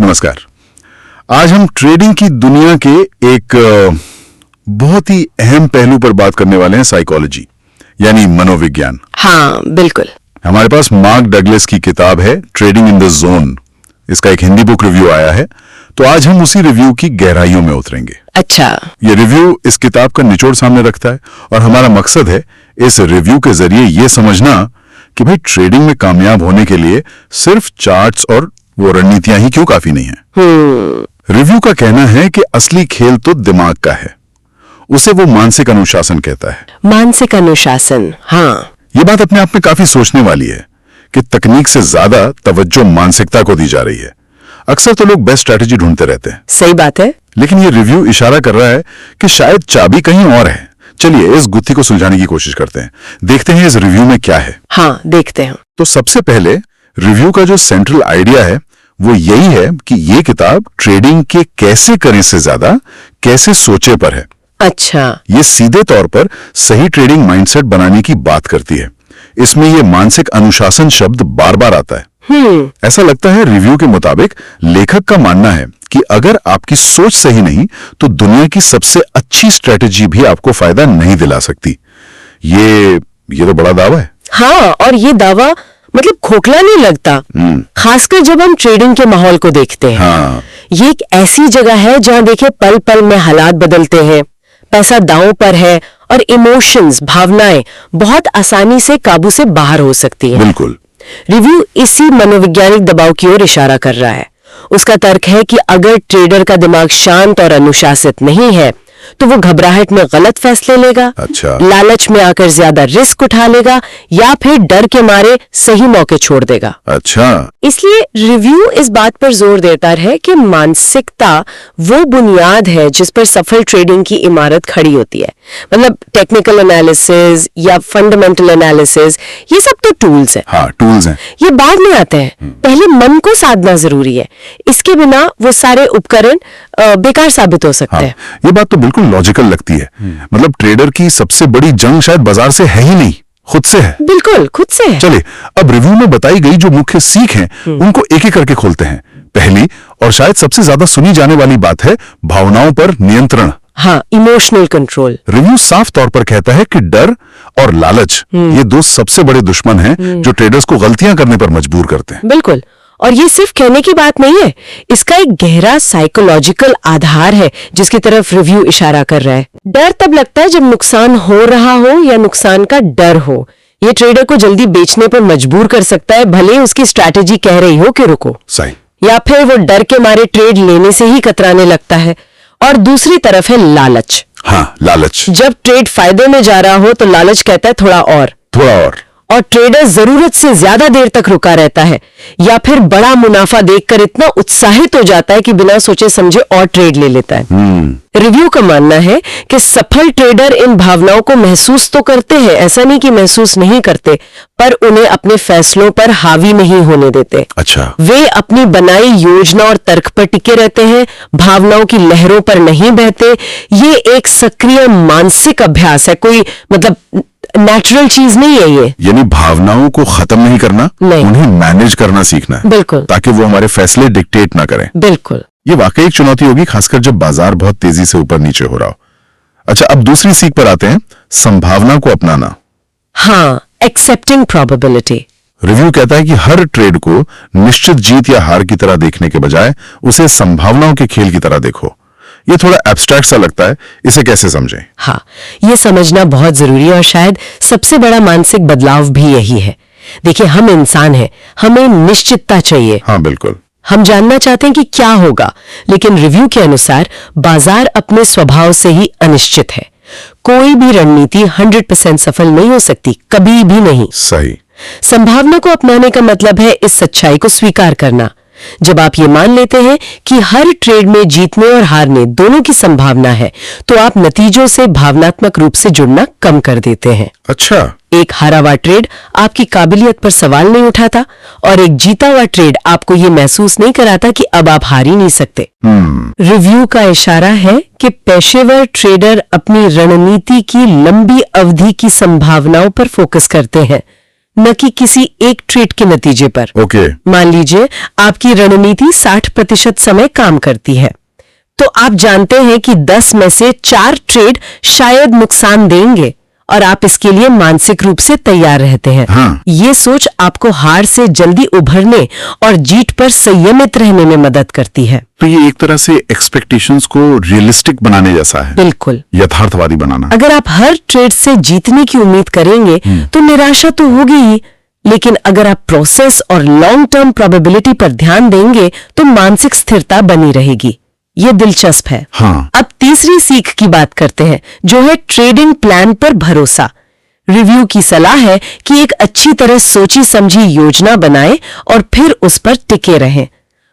नमस्कार। आज हम ट्रेडिंग की दुनिया के एक बहुत ही अहम पहलू पर बात करने वाले हैं, साइकोलॉजी यानी मनोविज्ञान। हाँ बिल्कुल। हमारे पास मार्क डगलस की किताब है ट्रेडिंग इन द जोन। इसका एक हिंदी बुक रिव्यू आया है, तो आज हम उसी रिव्यू की गहराइयों में उतरेंगे। अच्छा। ये रिव्यू इस किताब का निचोड़ सामने रखता है और हमारा मकसद है इस रिव्यू के जरिए ये समझना कि भाई ट्रेडिंग में कामयाब होने के लिए सिर्फ चार्ट्स और वो रणनीतियां ही क्यों काफी नहीं है। रिव्यू का कहना है कि असली खेल तो दिमाग का है, उसे वो मानसिक अनुशासन कहता है। मानसिक अनुशासन, हाँ। ये बात अपने आप में काफी सोचने वाली है कि तकनीक से ज्यादा तवज्जो मानसिकता को दी जा रही है। अक्सर तो लोग बेस्ट स्ट्रैटेजी ढूंढते रहते हैं। सही बात है। लेकिन ये रिव्यू इशारा कर रहा है कि शायद चाबी कहीं और है। चलिए इस गुत्थी को सुलझाने की कोशिश करते हैं, देखते हैं इस रिव्यू में क्या है। हाँ देखते हैं। तो सबसे पहले रिव्यू का जो सेंट्रल आइडिया है वो यही है कि ये किताब ट्रेडिंग के कैसे करें से ज्यादा कैसे सोचे पर है। अच्छा। ये सीधे तौर पर सही ट्रेडिंग माइंडसेट बनाने की बात करती है। इसमें ये मानसिक अनुशासन शब्द बार बार आता है। ऐसा लगता है रिव्यू के मुताबिक लेखक का मानना है कि अगर आपकी सोच सही नहीं तो दुनिया की सबसे अच्छी स्ट्रेटेजी भी आपको फायदा नहीं दिला सकती। ये तो बड़ा दावा है। हाँ, और ये दावा मतलब खोखला नहीं लगता, खासकर जब हम ट्रेडिंग के माहौल को देखते हैं। हाँ। ये एक ऐसी जगह है जहां देखे पल पल में हालात बदलते हैं, पैसा दांव पर है और इमोशंस, भावनाएं बहुत आसानी से काबू से बाहर हो सकती हैं। बिल्कुल। रिव्यू इसी मनोवैज्ञानिक दबाव की ओर इशारा कर रहा है। उसका तर्क है कि अगर ट्रेडर का दिमाग शांत और अनुशासित नहीं है तो वो घबराहट में गलत फैसले लेगा। अच्छा। लालच में आकर ज्यादा रिस्क उठा लेगा या फिर डर के मारे सही मौके छोड़ देगा। अच्छा। इसलिए रिव्यू इस बात पर जोर देता है कि मानसिकता वो बुनियाद है जिस पर सफल ट्रेडिंग की इमारत खड़ी होती है। मतलब टेक्निकल एनालिसिस या फंडामेंटल एनालिसिस, ये सब तो टूल्स हैं। हाँ, टूल्स हैं। ये बाद में आते हैं, पहले मन को साधना जरूरी है। इसके बिना वो सारे उपकरण बेकार साबित हो सकते हैं। ये बात तो बिल्कुल लॉजिकल लगती है। मतलब ट्रेडर की सबसे बड़ी जंग शायद बाजार से है ही नहीं, खुद से है। बिल्कुल खुद से है। चलिए अब रिव्यू में बताई गई जो मुख्य सीख हैं उनको एक एक करके खोलते हैं। पहली और शायद सबसे ज्यादा सुनी जाने वाली बात है भावनाओं पर नियंत्रण। हाँ, इमोशनल कंट्रोल। रिव्यू साफ तौर पर कहता है कि डर और लालच ये दो सबसे बड़े दुश्मन हैं जो ट्रेडर्स को गलतियां करने पर मजबूर करते हैं। बिल्कुल। और ये सिर्फ कहने की बात नहीं है, इसका एक गहरा साइकोलॉजिकल आधार है जिसकी तरफ रिव्यू इशारा कर रहा है। डर तब लगता है जब नुकसान हो रहा हो या नुकसान का डर हो। ये ट्रेडर को जल्दी बेचने पर मजबूर कर सकता है, भले उसकी स्ट्रैटेजी कह रही हो कि रुको। सही। या फिर वो डर के मारे ट्रेड लेने से ही कतराने लगता है। और दूसरी तरफ है लालच। हाँ, लालच। जब ट्रेड फायदे में जा रहा हो तो लालच कहता है थोड़ा और ट्रेडर जरूरत से ज्यादा देर तक रुका रहता है या फिर बड़ा मुनाफा देखकर इतना उत्साहित हो जाता है कि बिना सोचे समझे और ट्रेड ले लेता है। रिव्यू का मानना है कि सफल ट्रेडर इन भावनाओं को महसूस तो करते हैं, ऐसा नहीं कि महसूस नहीं करते, पर उन्हें अपने फैसलों पर हावी नहीं होने देते। अच्छा। वे अपनी बनाई योजना और तर्क पर टिके रहते हैं, भावनाओं की लहरों पर नहीं बहते। ये एक सक्रिय मानसिक अभ्यास है, कोई मतलब नेचुरल चीज नहीं है ये। यानी भावनाओं को खत्म नहीं करना, उन्हें मैनेज करना सीखना है। बिल्कुल। ताकि वो हमारे फैसले डिक्टेट ना करें। बिल्कुल। ये वाकई एक चुनौती होगी, खासकर जब बाजार बहुत तेजी से ऊपर नीचे हो रहा हो। अच्छा, अब दूसरी सीख पर आते हैं, संभावना को अपनाना। हाँ, एक्सेप्टिंग प्रोबेबिलिटी। रिव्यू कहता है कि हर ट्रेड को निश्चित जीत या हार की तरह देखने के बजाय उसे संभावनाओं के खेल की तरह देखो। ये थोड़ा एब्स्ट्रैक्ट सा लगता है, इसे कैसे समझें? हाँ, ये समझना बहुत जरूरी है और शायद सबसे बड़ा मानसिक बदलाव भी यही है। देखिए, हम इंसान हैं, हमें निश्चितता चाहिए। हाँ बिल्कुल। हम जानना चाहते हैं कि क्या होगा, लेकिन रिव्यू के अनुसार बाजार अपने स्वभाव से ही अनिश्चित है। कोई भी रणनीति 100% सफल नहीं हो सकती, कभी भी नहीं। सही। संभावना को अपनाने का मतलब है इस सच्चाई को स्वीकार करना। जब आप ये मान लेते हैं कि हर ट्रेड में जीतने और हारने दोनों की संभावना है, तो आप नतीजों से भावनात्मक रूप से जुड़ना कम कर देते हैं। अच्छा। एक हारा हुआ ट्रेड आपकी काबिलियत पर सवाल नहीं उठाता और एक जीता हुआ ट्रेड आपको ये महसूस नहीं कराता कि अब आप हार ही नहीं सकते। रिव्यू का इशारा है कि पेशेवर ट्रेडर अपनी रणनीति की लंबी अवधि की संभावनाओं पर फोकस करते हैं, न कि किसी एक ट्रेड के नतीजे पर। ओके। मान लीजिए आपकी रणनीति 60% समय काम करती है, तो आप जानते हैं कि 10 में से 4 ट्रेड शायद नुकसान देंगे और आप इसके लिए मानसिक रूप से तैयार रहते हैं। हाँ। ये सोच आपको हार से जल्दी उभरने और जीत पर संयमित रहने में मदद करती है। तो ये एक तरह से एक्सपेक्टेशंस को रियलिस्टिक बनाने जैसा है। बिल्कुल, यथार्थवादी बनाना। अगर आप हर ट्रेड से जीतने की उम्मीद करेंगे तो निराशा तो होगी ही, लेकिन अगर आप प्रोसेस और लॉन्ग टर्म प्रोबेबिलिटी पर ध्यान देंगे तो मानसिक स्थिरता बनी रहेगी। ये दिलचस्प है। हाँ। अब तीसरी सीख की बात करते हैं, जो है ट्रेडिंग प्लान पर भरोसा। रिव्यू की सलाह है कि एक अच्छी तरह सोची समझी योजना बनाएं और फिर उस पर टिके रहें।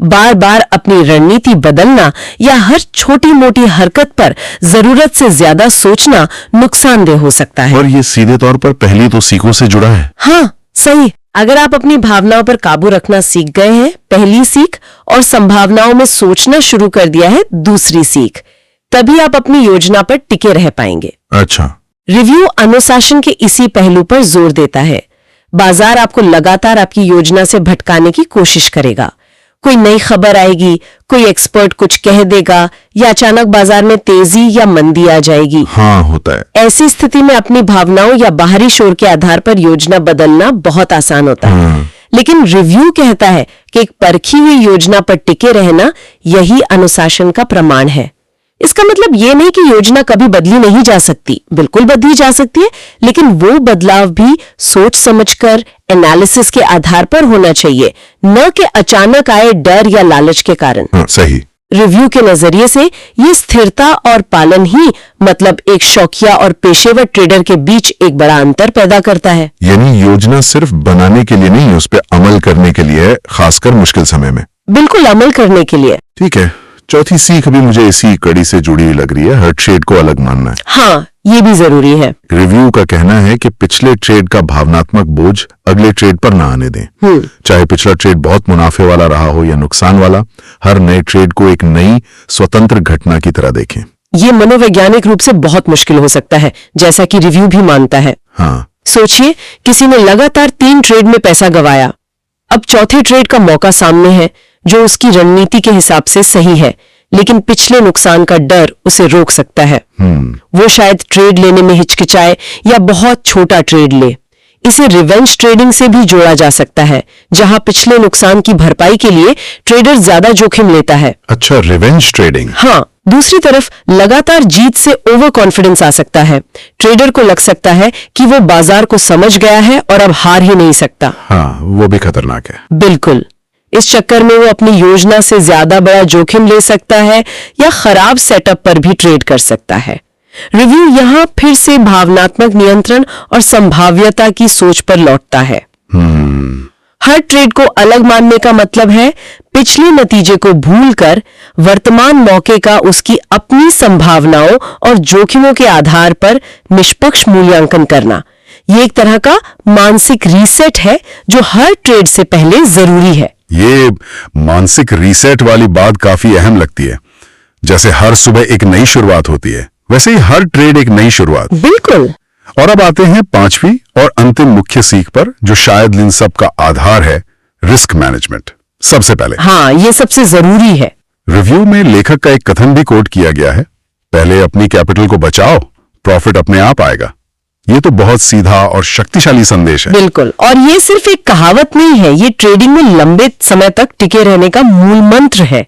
बार बार अपनी रणनीति बदलना या हर छोटी मोटी हरकत पर जरूरत से ज्यादा सोचना नुकसानदेह हो सकता है। और ये सीधे तौर पर पहली तो सीखों से जुड़ा है। हाँ, सही। अगर आप अपनी भावनाओं पर काबू रखना सीख गए हैं, पहली सीख, और संभावनाओं में सोचना शुरू कर दिया है, दूसरी सीख, तभी आप अपनी योजना पर टिके रह पाएंगे। अच्छा। रिव्यू अनुशासन के इसी पहलू पर जोर देता है। बाजार आपको लगातार आपकी योजना से भटकाने की कोशिश करेगा। कोई नई खबर आएगी, कोई एक्सपर्ट कुछ कह देगा, या अचानक बाजार में तेजी या मंदी आ जाएगी। हाँ, होता है। ऐसी स्थिति में अपनी भावनाओं या बाहरी शोर के आधार पर योजना बदलना बहुत आसान होता है। लेकिन रिव्यू कहता है कि एक परखी हुई योजना पर टिके रहना यही अनुशासन का प्रमाण है। इसका मतलब ये नहीं कि योजना कभी बदली नहीं जा सकती, बिल्कुल बदली जा सकती है, लेकिन वो बदलाव भी सोच समझकर, एनालिसिस के आधार पर होना चाहिए, न कि अचानक आए डर या लालच के कारण। सही। रिव्यू के नजरिए से ये स्थिरता और पालन ही मतलब एक शौकिया और पेशेवर ट्रेडर के बीच एक बड़ा अंतर पैदा करता है। यानी योजना सिर्फ बनाने के लिए नहीं, उस पर अमल करने के लिए, खासकर मुश्किल समय में। बिल्कुल, अमल करने के लिए। ठीक है। चौथी सीख भी मुझे इसी कड़ी से जुड़ी हुई लग रही है, हर ट्रेड को अलग मानना है। हाँ, ये भी जरूरी है। रिव्यू का कहना है कि पिछले ट्रेड का भावनात्मक बोझ अगले ट्रेड पर ना आने दें। चाहे पिछला ट्रेड बहुत मुनाफे वाला रहा हो या नुकसान वाला, हर नए ट्रेड को एक नई स्वतंत्र घटना की तरह देखें। ये मनोवैज्ञानिक रूप से बहुत मुश्किल हो सकता है, जैसा कि रिव्यू भी मानता है। हाँ। सोचिए, किसी ने लगातार 3 ट्रेड में पैसा गंवाया। अब चौथे ट्रेड का मौका सामने है, जो उसकी रणनीति के हिसाब से सही है, लेकिन पिछले नुकसान का डर उसे रोक सकता है। वो शायद ट्रेड लेने में हिचकिचाए या बहुत छोटा ट्रेड ले। इसे रिवेंज ट्रेडिंग से भी जोड़ा जा सकता है, जहां पिछले नुकसान की भरपाई के लिए ट्रेडर ज्यादा जोखिम लेता है। अच्छा, रिवेंज ट्रेडिंग। हाँ, दूसरी तरफ लगातार जीत से ओवर कॉन्फिडेंस आ सकता है। ट्रेडर को लग सकता है कि वो बाजार को समझ गया है और अब हार ही नहीं सकता। हाँ, वो भी खतरनाक है। बिल्कुल। इस चक्कर में वो अपनी योजना से ज्यादा बड़ा जोखिम ले सकता है या खराब सेटअप पर भी ट्रेड कर सकता है। रिव्यू यहां फिर से भावनात्मक नियंत्रण और संभाव्यता की सोच पर लौटता है। हर ट्रेड को अलग मानने का मतलब है पिछले नतीजे को भूलकर वर्तमान मौके का उसकी अपनी संभावनाओं और जोखिमों के आधार पर निष्पक्ष मूल्यांकन करना। ये एक तरह का मानसिक रीसेट है जो हर ट्रेड से पहले जरूरी है। ये मानसिक रीसेट वाली बात काफी अहम लगती है। जैसे हर सुबह एक नई शुरुआत होती है, वैसे ही हर ट्रेड एक नई शुरुआत। बिल्कुल। और अब आते हैं 5वीं और अंतिम मुख्य सीख पर, जो शायद इन सब का आधार है, रिस्क मैनेजमेंट। सबसे पहले, हाँ, ये सबसे जरूरी है। रिव्यू में लेखक का एक कथन भी कोट किया गया है, पहले अपनी कैपिटल को बचाओ, प्रॉफिट अपने आप आएगा। ये तो बहुत सीधा और शक्तिशाली संदेश है। बिल्कुल, और ये सिर्फ एक कहावत नहीं है, ये ट्रेडिंग में लंबे समय तक टिके रहने का मूल मंत्र है,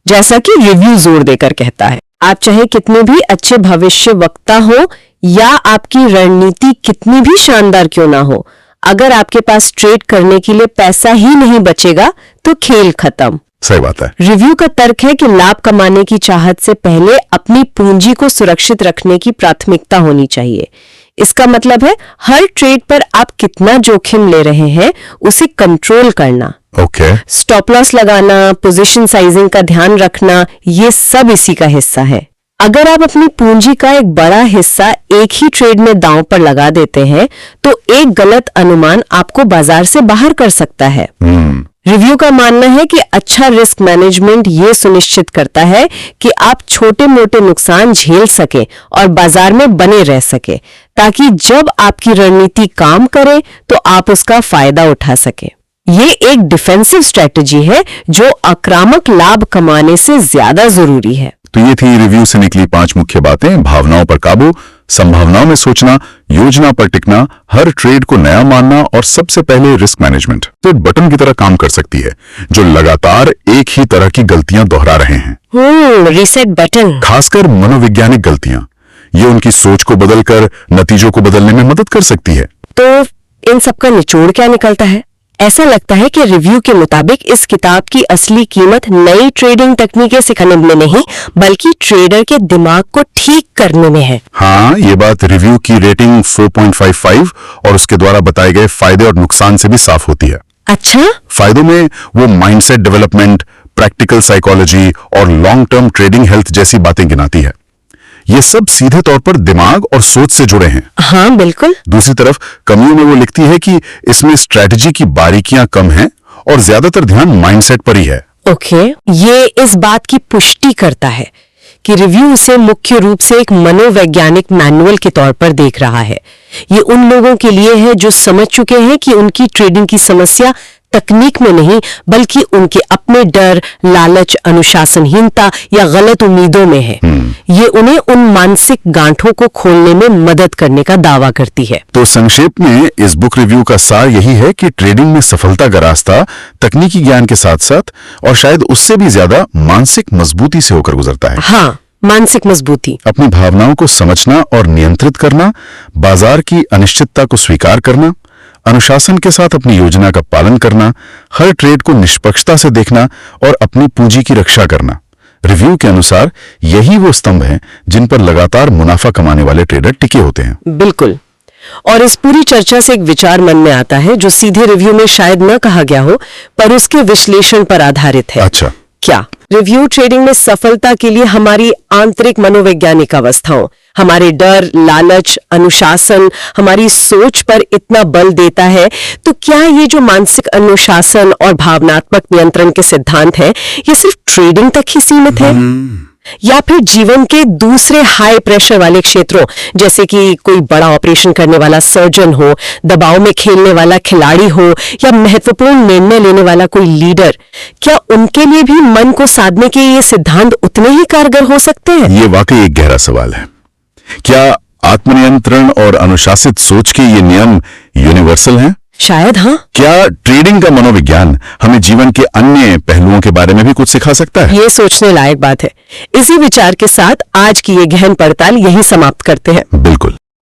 जैसा कि रिव्यू जोर देकर कहता है। आप चाहे कितने भी अच्छे भविष्य वक्ता हो या आपकी रणनीति कितनी भी शानदार क्यों ना हो, अगर आपके पास ट्रेड करने के लिए पैसा ही नहीं बचेगा तो खेल खत्म। सही बात है। रिव्यू का तर्क है कि लाभ कमाने की चाहत से पहले अपनी पूंजी को सुरक्षित रखने की प्राथमिकता होनी चाहिए। इसका मतलब है हर ट्रेड पर आप कितना जोखिम ले रहे हैं उसे कंट्रोल करना। ओके। स्टॉप लॉस लगाना, पोजीशन साइजिंग का ध्यान रखना, ये सब इसी का हिस्सा है। अगर आप अपनी पूंजी का एक बड़ा हिस्सा एक ही ट्रेड में दांव पर लगा देते हैं तो एक गलत अनुमान आपको बाजार से बाहर कर सकता है। रिव्यू का मानना है कि अच्छा रिस्क मैनेजमेंट ये सुनिश्चित करता है कि आप छोटे मोटे नुकसान झेल सके और बाजार में बने रह सके, ताकि जब आपकी रणनीति काम करे तो आप उसका फायदा उठा सके। ये एक डिफेंसिव स्ट्रेटजी है जो आक्रामक लाभ कमाने से ज्यादा जरूरी है। तो ये थी रिव्यू से निकली 5 मुख्य बातें। भावनाओं पर काबू, संभावनाओं में सोचना, योजना पर टिकना, हर ट्रेड को नया मानना और सबसे पहले रिस्क मैनेजमेंट। तो एक बटन की तरह काम कर सकती है जो लगातार एक ही तरह की गलतियां दोहरा रहे हैं। Reset button. खासकर मनोवैज्ञानिक गलतियां, ये उनकी सोच को बदलकर नतीजों को बदलने में मदद कर सकती है। तो इन सबका निचोड़ क्या निकलता है? ऐसा लगता है कि रिव्यू के मुताबिक इस किताब की असली कीमत नई ट्रेडिंग तकनीकें सिखाने में नहीं, बल्कि ट्रेडर के दिमाग को ठीक करने में है। हाँ, ये बात रिव्यू की रेटिंग 4.55 और उसके द्वारा बताए गए फायदे और नुकसान से भी साफ होती है। अच्छा, फायदों में वो माइंडसेट डेवलपमेंट, प्रैक्टिकल साइकोलॉजी और लॉन्ग टर्म ट्रेडिंग हेल्थ जैसी बातें गिनाती है। ये सब सीधे तौर पर दिमाग और सोच से जुड़े हैं। हाँ बिल्कुल। दूसरी तरफ कमियों में वो लिखती है कि इसमें स्ट्रैटेजी की बारीकियां कम हैं और ज्यादातर ध्यान माइंडसेट पर ही है। ओके, ये इस बात की पुष्टि करता है कि रिव्यू उसे मुख्य रूप से एक मनोवैज्ञानिक मैनुअल के तौर पर देख रहा है। ये उन लोगों के लिए है जो समझ चुके हैं कि उनकी ट्रेडिंग की समस्या तकनीक में नहीं, बल्कि उनके अपने डर, लालच, अनुशासनहीनता या गलत उम्मीदों में है। ये उन्हें उन मानसिक गांठों को खोलने में मदद करने का दावा करती है। तो संक्षेप में इस बुक रिव्यू का सार यही है कि ट्रेडिंग में सफलता का रास्ता तकनीकी ज्ञान के साथ साथ और शायद उससे भी ज्यादा मानसिक मजबूती से होकर गुजरता है। हाँ, मानसिक मजबूती। अपनी भावनाओं को समझना और नियंत्रित करना, बाजार की अनिश्चितता को स्वीकार करना, अनुशासन के साथ अपनी योजना का पालन करना, हर ट्रेड को निष्पक्षता से देखना और अपनी पूंजी की रक्षा करना। रिव्यू के अनुसार यही वो स्तंभ हैं जिन पर लगातार मुनाफा कमाने वाले ट्रेडर टिके होते हैं। बिल्कुल। और इस पूरी चर्चा से एक विचार मन में आता है जो सीधे रिव्यू में शायद न कहा गया हो, पर उसके विश्लेषण पर आधारित है। अच्छा, क्या रिव्यू ट्रेडिंग में सफलता के लिए हमारी आंतरिक मनोवैज्ञानिक अवस्थाओं, हमारे डर, लालच, अनुशासन, हमारी सोच पर इतना बल देता है? तो क्या ये जो मानसिक अनुशासन और भावनात्मक नियंत्रण के सिद्धांत हैं, ये सिर्फ ट्रेडिंग तक ही सीमित है, या फिर जीवन के दूसरे हाई प्रेशर वाले क्षेत्रों, जैसे कि कोई बड़ा ऑपरेशन करने वाला सर्जन हो, दबाव में खेलने वाला खिलाड़ी हो, या महत्वपूर्ण निर्णय लेने वाला कोई लीडर, क्या उनके लिए भी मन को साधने के ये सिद्धांत उतने ही कारगर हो सकते हैं? ये वाकई एक गहरा सवाल है। क्या आत्मनियंत्रण और अनुशासित सोच के ये नियम यूनिवर्सल हैं? शायद हाँ। क्या ट्रेडिंग का मनोविज्ञान हमें जीवन के अन्य पहलुओं के बारे में भी कुछ सिखा सकता है? ये सोचने लायक बात है। इसी विचार के साथ आज की ये गहन पड़ताल यहीं समाप्त करते हैं। बिल्कुल।